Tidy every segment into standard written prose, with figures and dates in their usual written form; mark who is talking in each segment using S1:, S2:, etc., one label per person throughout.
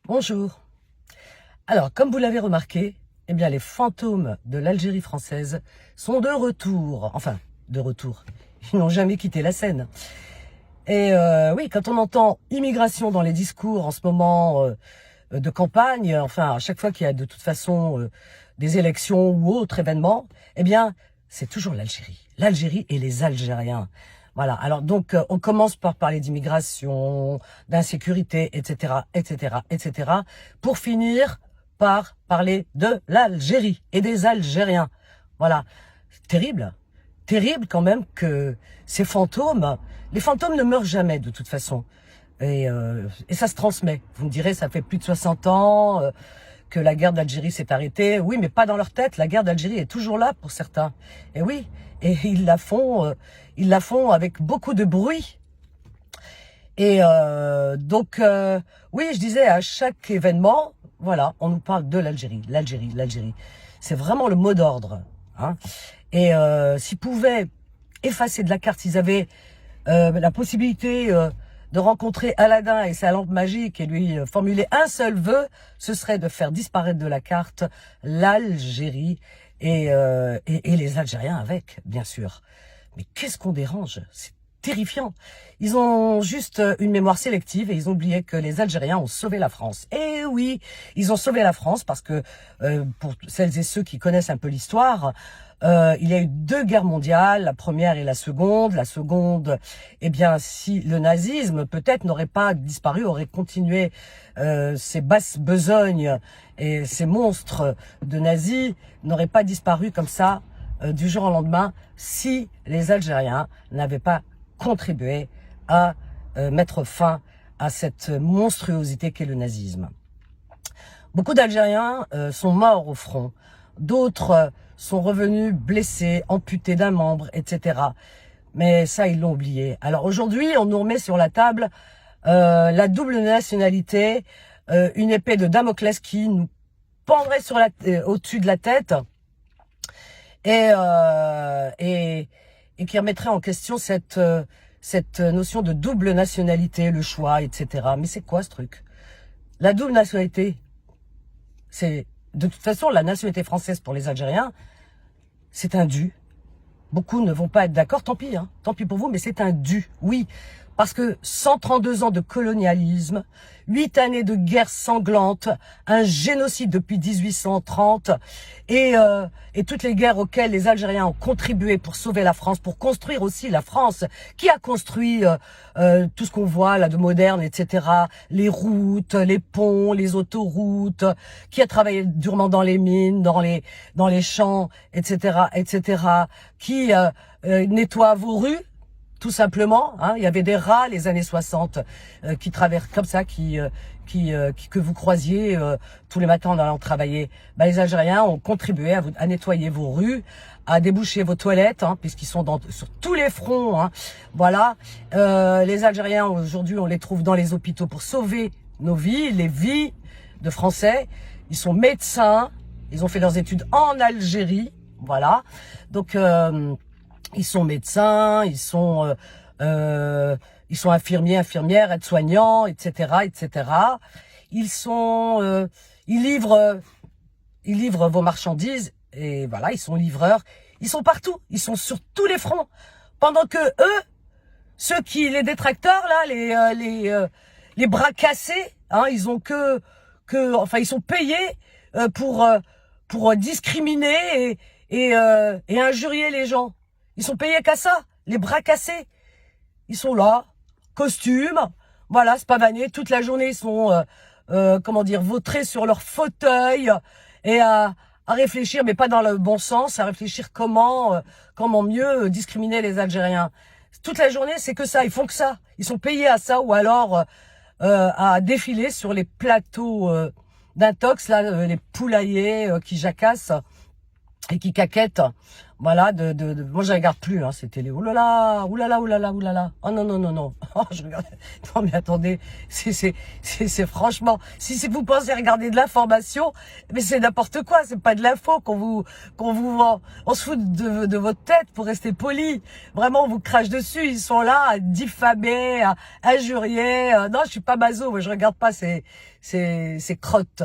S1: Bonjour. Alors, comme vous l'avez remarqué, eh bien, les fantômes de l'Algérie française sont de retour. Enfin, de retour. Ils n'ont jamais quitté la scène. Et oui, quand on entend immigration dans les discours en ce moment de campagne, enfin, à chaque fois qu'il y a de toute façon des élections ou autres événements, eh bien, c'est toujours l'Algérie. L'Algérie et les Algériens. Voilà. Alors donc, on commence par parler d'immigration, d'insécurité, etc., etc., etc., pour finir par parler de l'Algérie et des Algériens. Voilà. Terrible. Terrible quand même que ces fantômes, les fantômes ne meurent jamais de toute façon. Et ça se transmet. Vous me direz, ça fait plus de 60 ans que la guerre d'Algérie s'est arrêtée. Oui, mais pas dans leur tête. La guerre d'Algérie est toujours là pour certains. Et oui, et ils la font avec beaucoup de bruit. Et oui, je disais, à chaque événement, voilà, on nous parle de l'Algérie, l'Algérie, l'Algérie. C'est vraiment le mot d'ordre. Hein. Et s'ils pouvaient effacer de la carte, s'ils avaient la possibilité de rencontrer Aladdin et sa lampe magique et lui formuler un seul vœu, ce serait de faire disparaître de la carte l'Algérie et les Algériens avec, bien sûr. Mais qu'est-ce qu'on dérange? C'est terrifiant. Ils ont juste une mémoire sélective et ils ont oublié que les Algériens ont sauvé la France. Et oui, ils ont sauvé la France parce que, pour celles et ceux qui connaissent un peu l'histoire, il y a eu 2 guerres mondiales, la première et la seconde. La seconde, eh bien, si le nazisme peut-être n'aurait pas disparu, aurait continué ces basses besognes et ces monstres de nazis n'auraient pas disparu comme ça du jour au lendemain si les Algériens n'avaient pas contribué à mettre fin à cette monstruosité qu'est le nazisme. Beaucoup d'Algériens sont morts au front, d'autres sont revenus blessés, amputés d'un membre, etc. Mais ça, ils l'ont oublié. Alors aujourd'hui, on nous remet sur la table la double nationalité, une épée de Damoclès qui nous pendrait sur au-dessus de la tête et qui remettrait en question cette notion de double nationalité, le choix, etc. Mais c'est quoi ce truc? La double nationalité, c'est de toute façon la nationalité française pour les Algériens, c'est un dû. Beaucoup ne vont pas être d'accord, tant pis, hein, tant pis pour vous, mais c'est un dû, oui. Parce que 132 ans de colonialisme, 8 années de guerre sanglante, un génocide depuis 1830 et toutes les guerres auxquelles les Algériens ont contribué pour sauver la France, pour construire aussi la France, qui a construit tout ce qu'on voit là de moderne, etc. Les routes, les ponts, les autoroutes, qui a travaillé durement dans les mines, dans les champs, etc., etc., qui nettoie vos rues, tout simplement. Hein. Il y avait des rats les années 60 qui traversent comme ça, que vous croisiez tous les matins en allant travailler. Bah, les Algériens ont contribué à nettoyer vos rues, à déboucher vos toilettes, hein, puisqu'ils sont sur tous les fronts. Hein. Voilà. Les Algériens, aujourd'hui, on les trouve dans les hôpitaux pour sauver nos vies, les vies de Français. Ils sont médecins. Ils ont fait leurs études en Algérie. Voilà. Donc, ils sont médecins, ils sont infirmiers, infirmières, aides-soignants, etc., etc. Ils livrent vos marchandises et voilà, ils sont livreurs. Ils sont partout, ils sont sur tous les fronts. Pendant que eux, les détracteurs là, les bras cassés, hein, ils ont enfin ils sont payés pour discriminer et injurier les gens. Ils sont payés qu'à ça, les bras cassés. Ils sont là, costumes, voilà, se pavaner toute la journée. Ils sont, vautrés sur leur fauteuil et à réfléchir, mais pas dans le bon sens, à réfléchir comment mieux discriminer les Algériens. Toute la journée, c'est que ça, ils font que ça. Ils sont payés à ça ou alors à défiler sur les plateaux d'intox, là, les poulaillers qui jacassent et qui caquettent. Voilà, moi je regarde plus hein, ces télés. Oh là là, oh là là, oh là là, oh là là. Oh non non non non. Oh, je regarde. Non mais attendez, c'est franchement, si vous pensez regarder de l'information, mais c'est n'importe quoi. C'est pas de l'info qu'on vous vend. On se fout de votre tête pour rester poli. Vraiment, on vous crache dessus. Ils sont là à diffamer, à injurier. Non, je suis pas maso. Moi, je regarde pas ces crottes.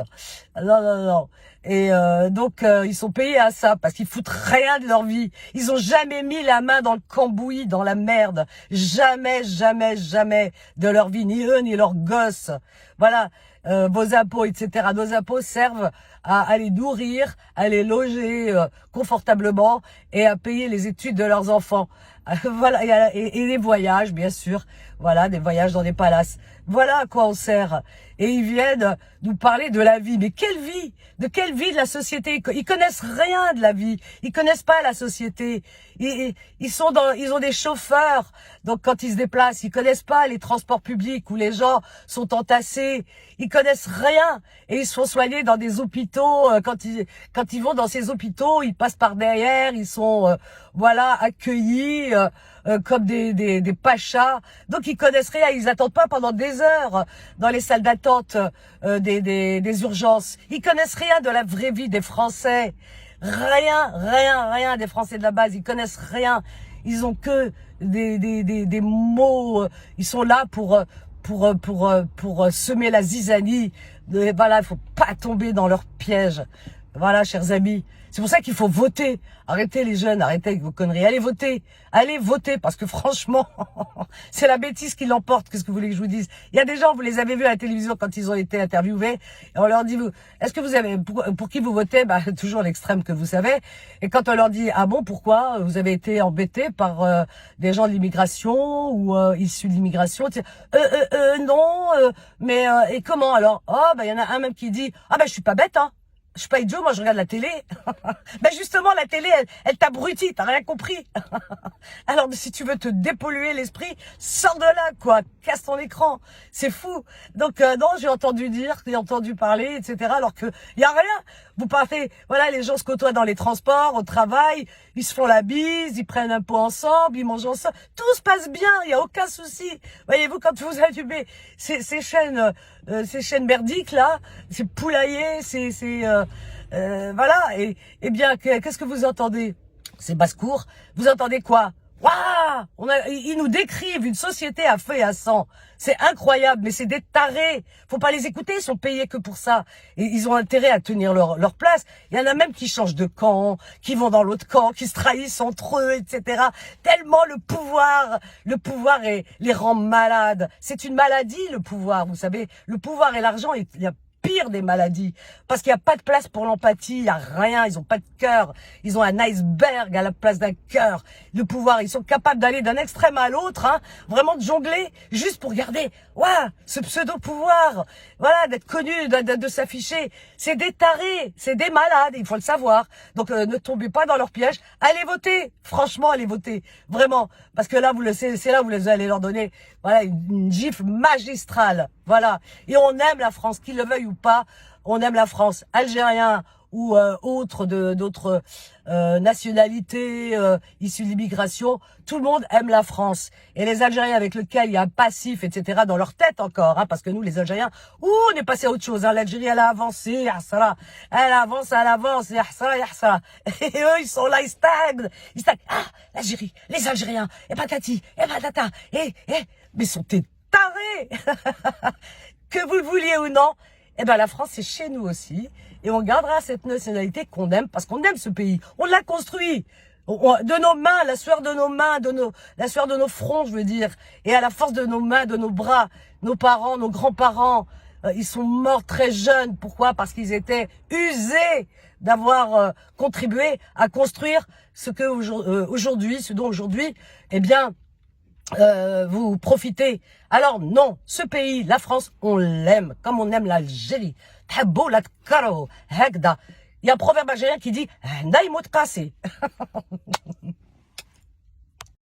S1: Non non non. Et donc ils sont payés à ça parce qu'ils foutent rien de leur vie. Ils ont jamais mis la main dans le cambouis, dans la merde. Jamais, jamais, jamais de leur vie, ni eux ni leurs gosses. Voilà, vos impôts, etc. Nos impôts servent à les nourrir, à les loger confortablement et à payer les études de leurs enfants. Voilà, et les voyages, bien sûr. Voilà, des voyages dans des palaces. Voilà à quoi on sert. Et ils viennent nous parler de la vie. Mais quelle vie? De quelle vie de la société? Ils connaissent rien de la vie. Ils connaissent pas la société. Ils ont des chauffeurs. Donc quand ils se déplacent, ils connaissent pas les transports publics où les gens sont entassés. Ils connaissent rien. Et ils se font soigner dans des hôpitaux. Quand ils vont dans ces hôpitaux, ils passent par derrière. Ils sont, voilà, accueillis. Comme des pachas. Donc ils connaissent rien, ils attendent pas pendant des heures dans les salles d'attente des urgences. Ils connaissent rien de la vraie vie des Français. Rien des Français de la base, ils connaissent rien. Ils ont que des mots, ils sont là pour semer la zizanie. Voilà, il faut pas tomber dans leur piège. Voilà, chers amis. C'est pour ça qu'il faut voter. Arrêtez les jeunes, arrêtez avec vos conneries. Allez voter, parce que franchement, c'est la bêtise qui l'emporte. Qu'est-ce que vous voulez que je vous dise? Il y a des gens, vous les avez vus à la télévision quand ils ont été interviewés, et on leur dit, est-ce que vous avez, pour qui vous votez? Bah, toujours l'extrême que vous savez. Et quand on leur dit, ah bon, pourquoi? Vous avez été embêtés par des gens de l'immigration ou issus de l'immigration? Non, mais et comment alors? Oh, bah, il y en a un même qui dit, ah bah, je suis pas bête, hein. Je suis pas idiot, moi je regarde la télé. Ben justement, la télé, elle t'abrutit, t'as rien compris. Alors si tu veux te dépolluer l'esprit, sors de là, quoi. Casse ton écran. C'est fou. Donc non, j'ai entendu parler, etc. Alors que y a rien. Vous partez, voilà, les gens se côtoient dans les transports, au travail, ils se font la bise, ils prennent un pot ensemble, ils mangent ensemble. Tout se passe bien, il y a aucun souci. Voyez-vous, quand vous allumez ces chaînes merdiques là, ces poulaillers, voilà. Et bien, qu'est-ce que vous entendez? Ces basses-cours. Vous entendez quoi? Waouh! Ils nous décrivent une société à feu et à sang. C'est incroyable, mais c'est des tarés. Faut pas les écouter, ils sont payés que pour ça. Et ils ont intérêt à tenir leur place. Il y en a même qui changent de camp, qui vont dans l'autre camp, qui se trahissent entre eux, etc. Tellement le pouvoir les rend malades. C'est une maladie, le pouvoir, vous savez. Le pouvoir et l'argent, il y a pire des maladies, parce qu'il n'y a pas de place pour l'empathie, il n'y a rien, ils ont pas de cœur, ils ont un iceberg à la place d'un cœur. Le pouvoir, ils sont capables d'aller d'un extrême à l'autre, hein, vraiment de jongler, juste pour garder, ce pseudo-pouvoir, voilà, d'être connu, de s'afficher. C'est des tarés, c'est des malades, il faut le savoir. Donc ne tombez pas dans leur piège, allez voter, franchement, allez voter, vraiment, parce que là, c'est là où vous allez leur donner, voilà, une gifle magistrale, voilà. Et on aime la France, qu'ils le veuillent ou pas, on aime la France. Algériens ou d'autres nationalités issues de l'immigration, tout le monde aime la France. Et les Algériens avec lesquels il y a un passif, etc., dans leur tête encore, hein, parce que nous, les Algériens, on est passé à autre chose. Hein. L'Algérie, elle a avancé, elle avance, et eux, ils sont là, ils stagnent. Ah, l'Algérie, les Algériens, et patati, et patata, mais sont des tarés. Que vous le vouliez ou non, eh ben la France, c'est chez nous aussi. Et on gardera cette nationalité qu'on aime, parce qu'on aime ce pays. On l'a construit. De nos mains, la sueur de nos mains, la sueur de nos fronts, je veux dire. Et à la force de nos mains, de nos bras, nos parents, nos grands-parents, ils sont morts très jeunes. Pourquoi? Parce qu'ils étaient usés d'avoir contribué à construire ce dont aujourd'hui, eh bien, vous profitez. Alors non, ce pays, la France, on l'aime, comme on aime l'Algérie. Il y a un proverbe algérien qui dit « Naïmout cassé ».